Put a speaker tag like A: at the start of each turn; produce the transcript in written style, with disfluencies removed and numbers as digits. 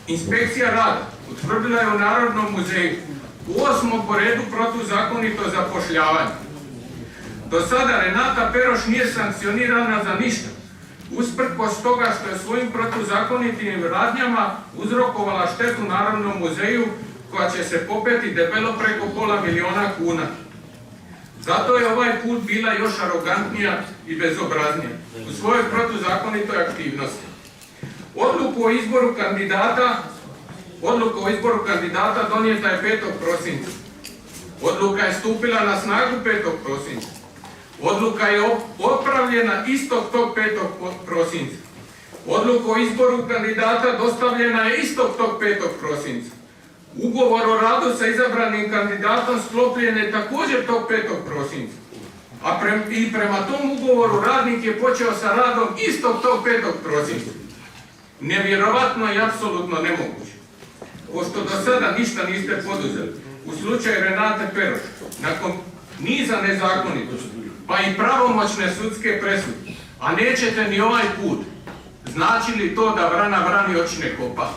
A: Inspekcija rada utvrdila je u Narodnom muzeju u 8. po redu protuzakonito zapošljavanje. Do sada Renata Peroš nije sankcionirana za ništa, usprkos toga što je svojim protuzakonitim radnjama uzrokovala štetu Narodnom muzeju koja će se popeti debelo preko $500 000 kuna. Zato je ovaj put bila još arogantnija i bezobraznija u svojoj protuzakonitoj aktivnosti. Odluka o izboru kandidata donijeta je 5. prosinca. Odluka je stupila na snagu 5. prosinca. Odluka je opravljena istog tog 5. prosinca. Odluka o izboru kandidata dostavljena je istog tog 5. prosinca. Ugovor o radu sa izabranim kandidatom sklopljen je također tog 5. prosinca. I prema tom ugovoru radnik je počeo sa radom istog tog 5. prosinca. Nevjerovatno i apsolutno nemoguće. Pošto do sada ništa niste poduzeli, u slučaju Renate Peroš, nakon niza nezakonitosti, pa i pravomoćne sudske presude, a nećete ni ovaj put, znači li to da vrana vrani oči ne kopa?